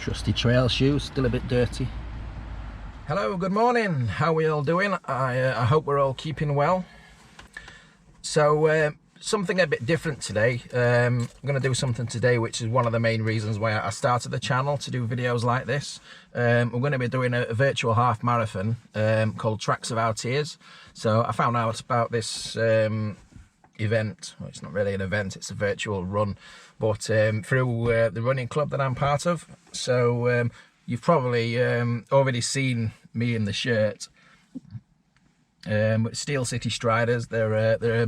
Trusty trail shoes, still a bit dirty. Hello, good morning. How are we all doing? I hope we're all keeping well. So something a bit different today. I'm going to do something today which is one of the main reasons why I started the channel, to do videos like this. We're going to be doing a virtual half marathon called Tracks of Our TIERS. So I found out about this event. Well, it's not really an event, it's a virtual run, but through the running club that I'm part of. So you've probably already seen me in the shirt. Steel City Striders, they're a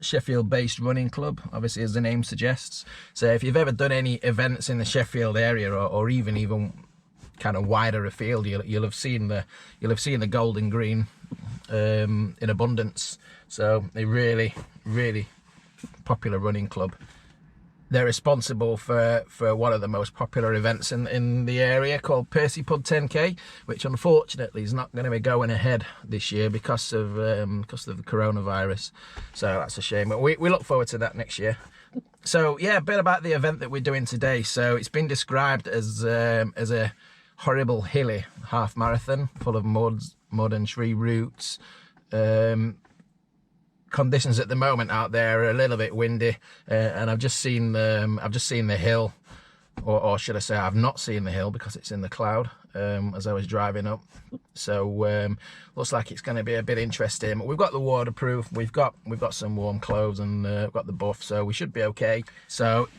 Sheffield based running club, obviously, as the name suggests. So if you've ever done any events in the Sheffield area, or even kind of wider afield, you'll have seen the gold and green in abundance. So a really popular running club. They're responsible for one of the most popular events in the area, called PeriPeri 10K, which unfortunately is not going to be going ahead this year because of the coronavirus. So that's a shame, but we look forward to that next year. So yeah, a bit about the event that we're doing today. So it's been described as a horrible hilly half marathon full of mud and tree roots. Conditions at the moment out there are a little bit windy, and I've just seen the hill, or should I say I've not seen the hill because it's in the cloud as I was driving up. So looks like it's going to be a bit interesting. We've got the waterproof, we've got some warm clothes, and we've got the buff, so we should be okay. So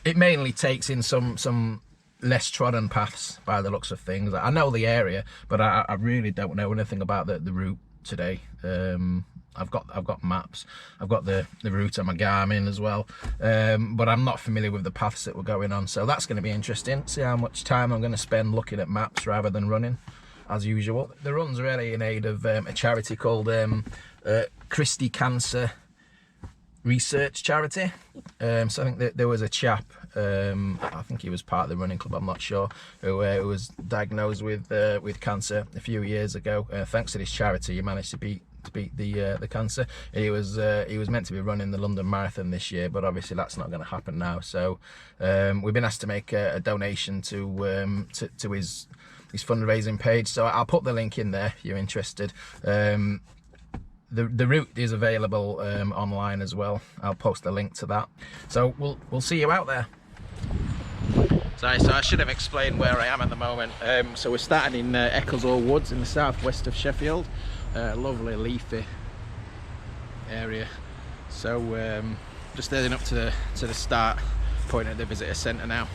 it mainly takes in some less trodden paths by the looks of things. I know the area, but I really don't know anything about the route today. I've got maps, I've got the route on my Garmin as well, but I'm not familiar with the paths that we're going on, so that's going to be interesting. See how much time I'm going to spend looking at maps rather than running, as usual. The run's really in aid of a charity called Christie Cancer Research Charity. So I think that there was a chap, I think he was part of the running club, I'm not sure, who was diagnosed with cancer a few years ago. Thanks to this charity, he managed to beat the cancer. He was meant to be running the London Marathon this year, but obviously that's not going to happen now. So we've been asked to make a donation to his fundraising page. So I'll put the link in there if you're interested. The route is available online as well. I'll post a link to that. So we'll see you out there. So I should have explained where I am at the moment. So we're starting in Eccelsall Woods in the southwest of Sheffield. Lovely leafy area. So just heading up to the start point at the visitor centre now.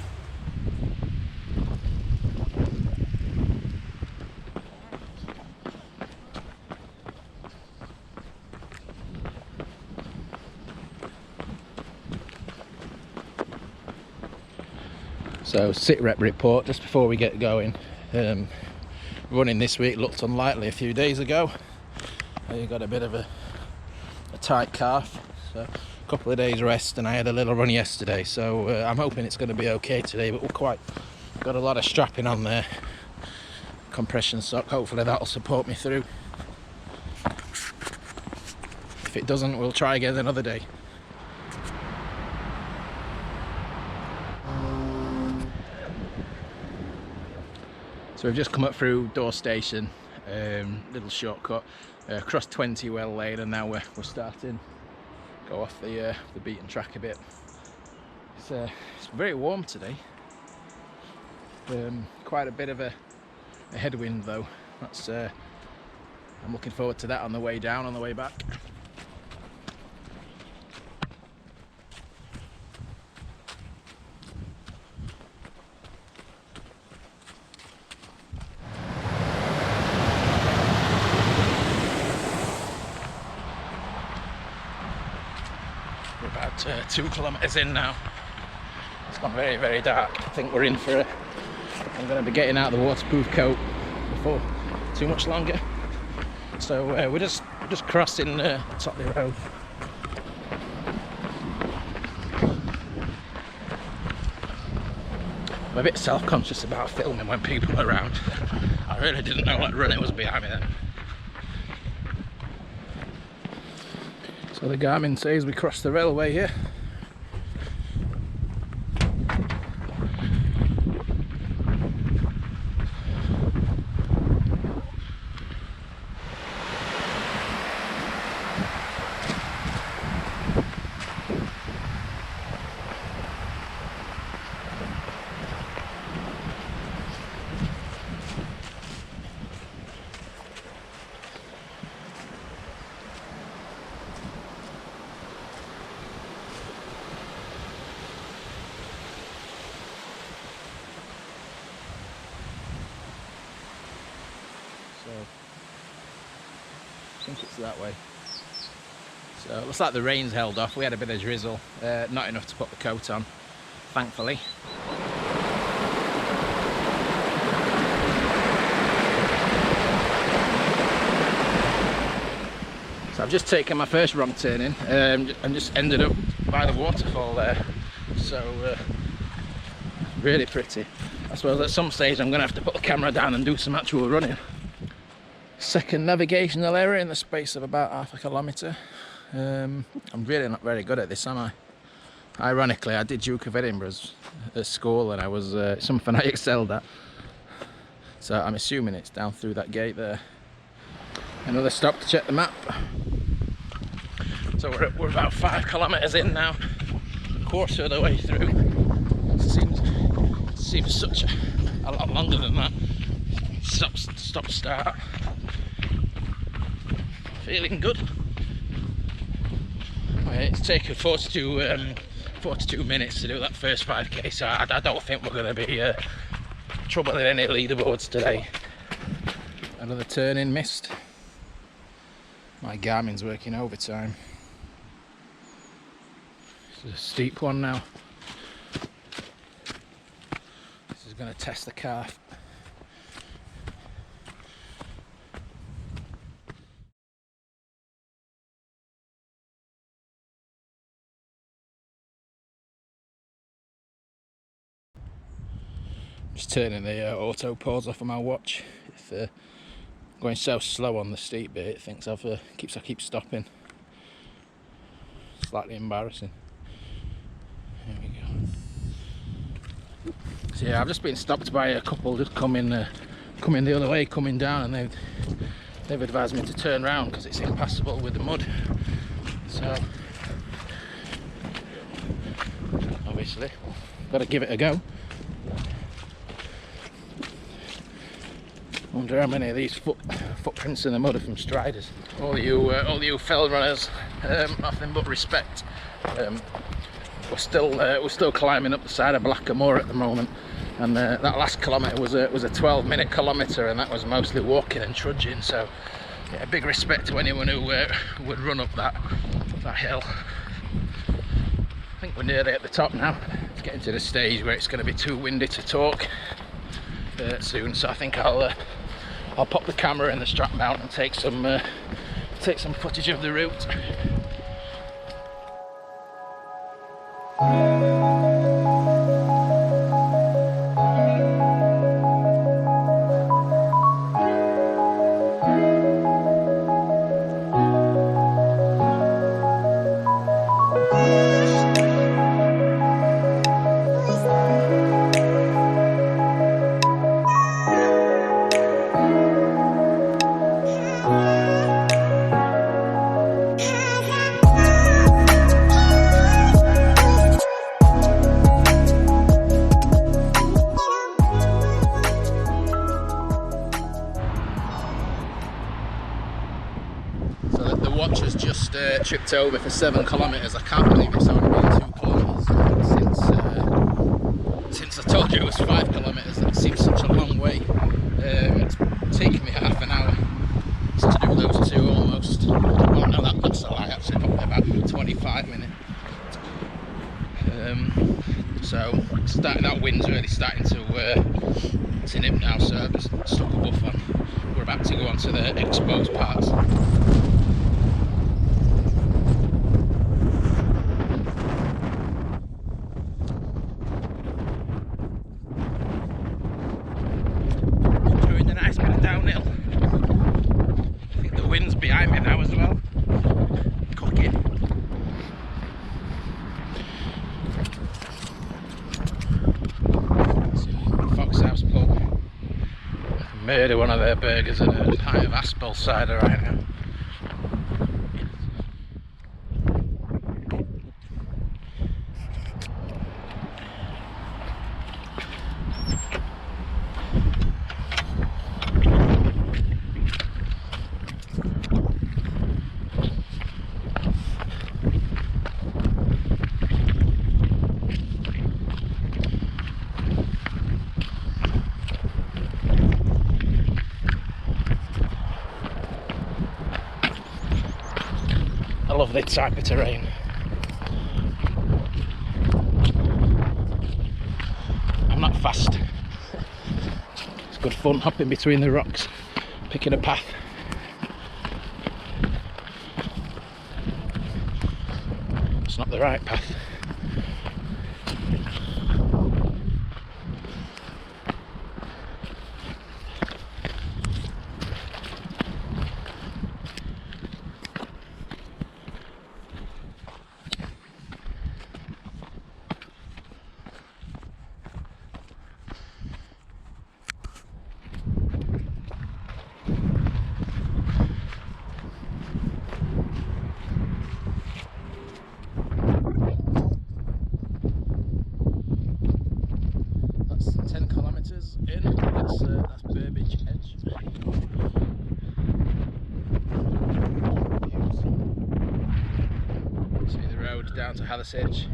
So sit rep report just before we get going. Running this week looked unlikely a few days ago. You got a bit of a tight calf, so a couple of days rest, and I had a little run yesterday, so I'm hoping it's going to be okay today. But we're got a lot of strapping on there, compression sock. Hopefully that'll support me through. If it doesn't, we'll try again another day. So we've just come up through Dore station, little shortcut, across 20 Well Lane, and now we're starting go off the beaten track a bit. It's very warm today. Quite a bit of a headwind though. That's I'm looking forward to that on the way down, on the way back. We're about 2 kilometres in now. It's gone very dark. I think we're in for I'm going to be getting out the waterproof coat before too much longer. So we're just crossing Totley Road. I'm a bit self-conscious about filming when people are around. I really didn't know what run it was behind me then. So the Garmin says we crossed the railway here. think it's that way. So it looks like the rain's held off. We had a bit of drizzle, not enough to put the coat on, thankfully. So I've just taken my first wrong turn in and just ended up by the waterfall there. So really pretty. I suppose at some stage I'm going to have to put the camera down and do some actual running. Second navigational error in the space of about half a kilometre. I'm really not very good at this, am I? Ironically, I did Duke of Edinburgh's at school and I was something I excelled at. So I'm assuming it's down through that gate there. Another stop to check the map. So we're about 5 kilometres in now, quarter of the way through. It seems such a lot longer than that. Stop start. Feeling good. It's taken 42 minutes to do that first 5k, so I don't think we're going to be troubling any leaderboards today. Another turn in missed. My Garmin's working overtime. This is a steep one now. This is going to test the car. Just turning the auto pause off of my watch. If going so slow on the steep bit, it thinks I keep stopping. Slightly embarrassing. There we go. So yeah, I've just been stopped by a couple just coming the other way, coming down, and they've advised me to turn around because it's impassable with the mud. So obviously, got to give it a go. I wonder how many of these footprints in the mud are from striders. All you fell runners, nothing but respect. We're still climbing up the side of Blacka Moor at the moment, and that last kilometre was a 12-minute kilometre, and that was mostly walking and trudging. So yeah, big respect to anyone who would run up that hill. I think we're nearly at the top now. It's getting to the stage where it's going to be too windy to talk soon, so I think I'll pop the camera in the strap mount and take some footage of the route. Tripped over for 7 kilometres. I can't believe it's only been 2 kilometres since I told you it was 5 kilometres. That seems such a long way. It's taken me half an hour to do those 2 almost. Well, no, that's a lie, actually, probably about 25 minutes. So that wind's really starting to nip now, so I've just stuck a buff on. We're about to go on to the exposed parts. Downhill. I think the wind's behind me now as well. Cooking. Fox House pub. Murder one of their burgers and a pint of Aspel cider right now. lovely type of terrain. I'm not fast. It's good fun hopping between the rocks, picking a path. It's not the right path. In, that's Burbage edge. See the road down to ASICS.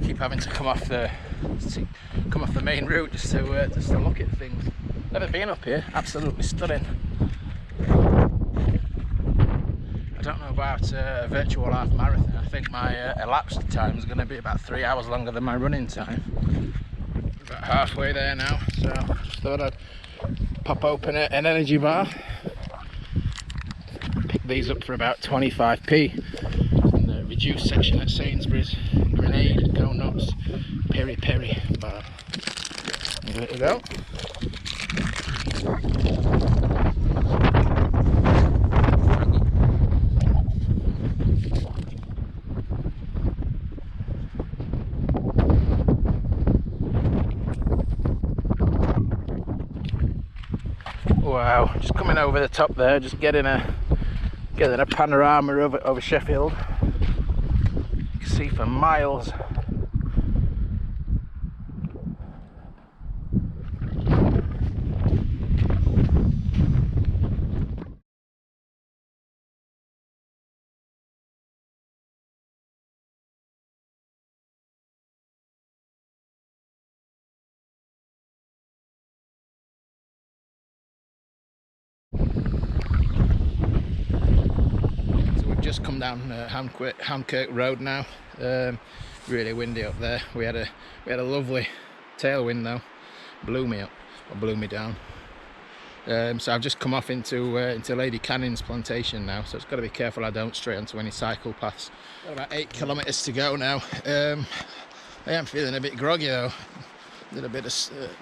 Keep having to come off the main route just to look at things. Never been up here. Absolutely stunning. I don't know about a virtual half marathon. I think my elapsed time is going to be about 3 hours longer than my running time. About halfway there now, so just thought I'd pop open an energy bar. Pick these up for about 25p in the reduced section at Sainsbury's. Grenade, Go Nuts, PeriPeri bar. Give it a go. Wow, just coming over the top there, just getting a panorama over Sheffield. You can see for miles. Just come down Houndkirk Road now. Really windy up there. We had a lovely tailwind though. Blew me up or blew me down. So I've just come off into Lady Cannings plantation now. So it's got to be careful I don't stray onto any cycle paths. Got about 8 kilometres to go now. I am feeling a bit groggy though. A little bit of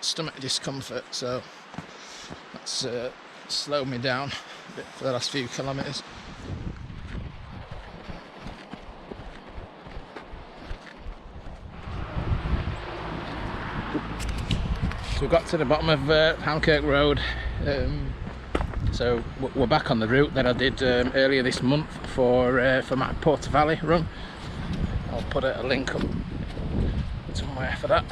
stomach discomfort. So that's slowed me down a bit for the last few kilometres. So we got to the bottom of Houndkirk Road, so we're back on the route that I did earlier this month for my Port Valley run. I'll put a link up somewhere for that.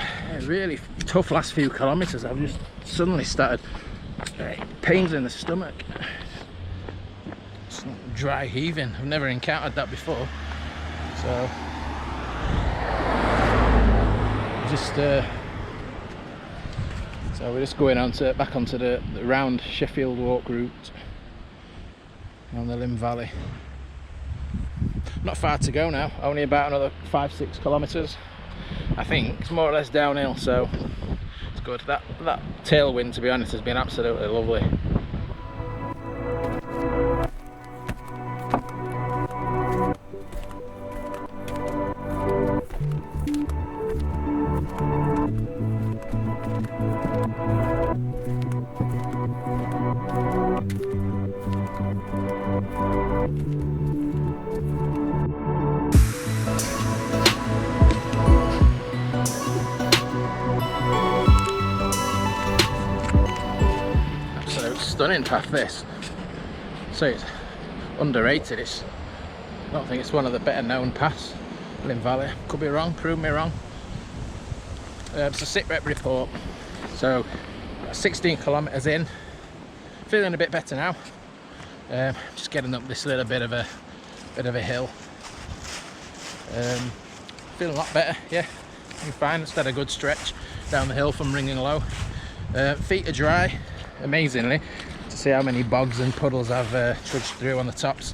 Really tough last few kilometres. I've just suddenly started pains in the stomach. It's like dry heaving. I've never encountered that before. So we're just going on back onto the round Sheffield walk route around the Valley. Not far to go now, only about another 5-6 kilometres. I think it's more or less downhill, so it's good. That tailwind, to be honest, has been absolutely lovely. Stunning path this. So it's underrated. I don't think it's one of the better known paths in Valley. Could be wrong, prove me wrong. It's a sit rep report. So 16 kilometres in, feeling a bit better now. Just getting up this little bit of a hill. Feeling a lot better, yeah. I'm fine. Just had a good stretch down the hill from Ringing Low. Feet are dry, amazingly, to see how many bogs and puddles I've trudged through on the tops.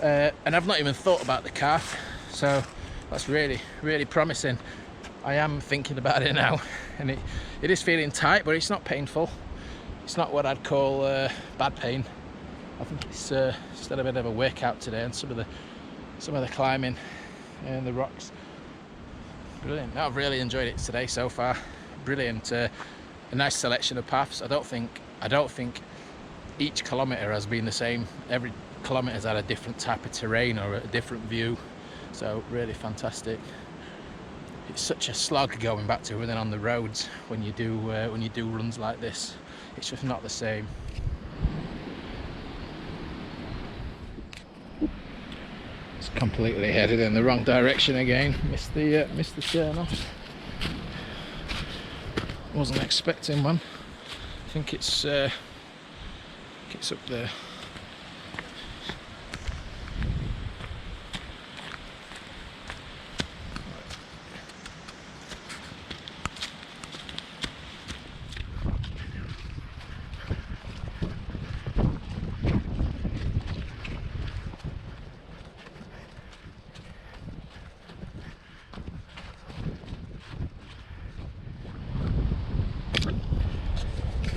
And I've not even thought about the calf, so that's really, really promising. I am thinking about it now, and it is feeling tight, but it's not painful. It's not what I'd call bad pain. I think it's still a bit of a workout today, and some of the climbing and the rocks. Brilliant. No, I've really enjoyed it today so far. Brilliant. A nice selection of paths. I don't think each kilometre has been the same. Every kilometre's had a different type of terrain or a different view. So really fantastic. It's such a slog going back to running on the roads when you do runs like this. It's just not the same. It's completely headed in the wrong direction again. Missed the turn off. Wasn't expecting one. I think it's up there.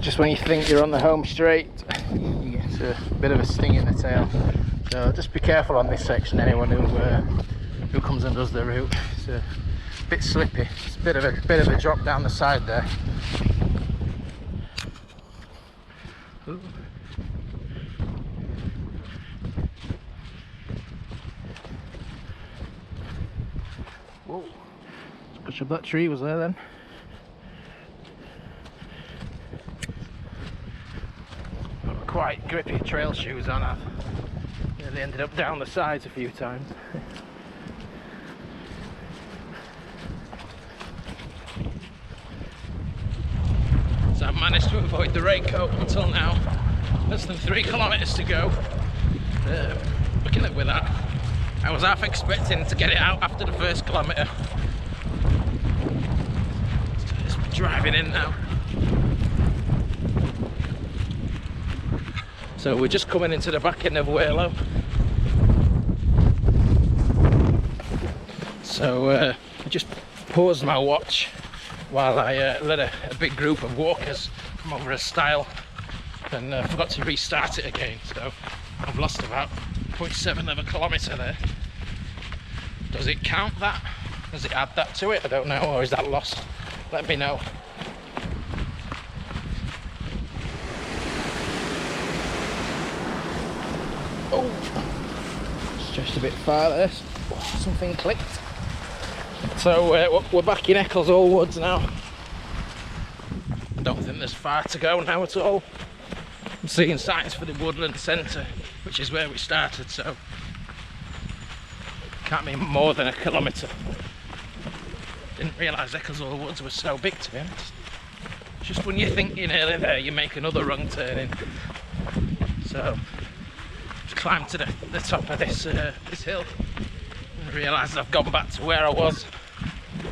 Just when you think you're on the home straight, you get a bit of a sting in the tail. So just be careful on this section, anyone who comes and does the route. It's a bit slippy. It's a bit of a drop down the side there. Ooh. Whoa! Good job that tree was there then. Quite grippy trail shoes on. I've nearly ended up down the sides a few times. So I've managed to avoid the raincoat until now. Less than 3 kilometres to go. Looking at with that, I was half expecting to get it out after the first kilometre. Just driving in now. So we're just coming into the back end of Whirlow. So I just paused my watch while I led a big group of walkers come over a stile, and forgot to restart it again. So I've lost about 0.7 of a kilometre there. Does it count that? Does it add that to it? I don't know. Or is that lost? Let me know. Oh, stretched a bit far there. Something clicked. So we're back in Eccelsall Woods now. I don't think there's far to go now at all. I'm seeing signs for the woodland centre, which is where we started, so can't be more than a kilometre. Didn't realise Eccelsall Woods was so big, to be honest. Just when you think you're nearly there, you make another wrong turn in. So just climbed to the top of this hill and realised I've gone back to where I was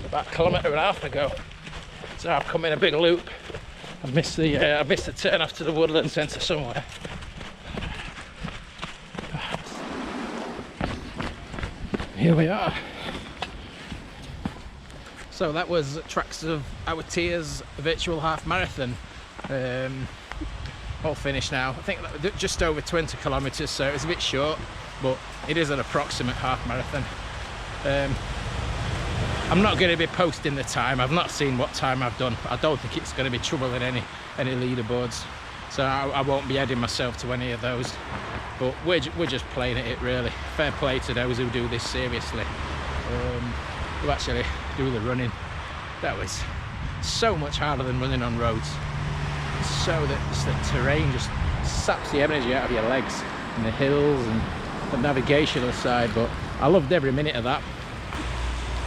about a kilometre and a half ago. So I've come in a big loop. I've missed the turn off to the woodland centre somewhere. Here we are. So that was tracks of our TIERS virtual half marathon. All finished now. I think just over 20 kilometres, so it's a bit short, but it is an approximate half marathon. I'm not going to be posting the time. I've not seen what time I've done. I don't think it's going to be troubling any leaderboards, so I won't be adding myself to any of those. But we're just playing at it, really. Fair play to those who do this seriously, who actually do the running. That was so much harder than running on roads. So the terrain just saps the energy out of your legs, and the hills and the navigational side. But I loved every minute of that.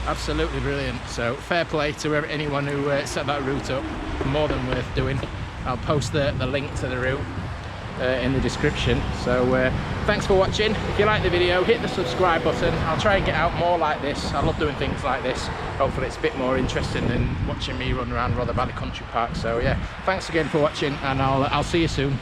Absolutely brilliant. So fair play to anyone who set that route up. More than worth doing. I'll post the link to the route in the description. So thanks for watching. If you like the video, hit the subscribe button. I'll try and get out more like this. I love doing things like this. Hopefully it's a bit more interesting than watching me run around Rother Valley Country Park. So yeah, thanks again for watching, and I'll see you soon.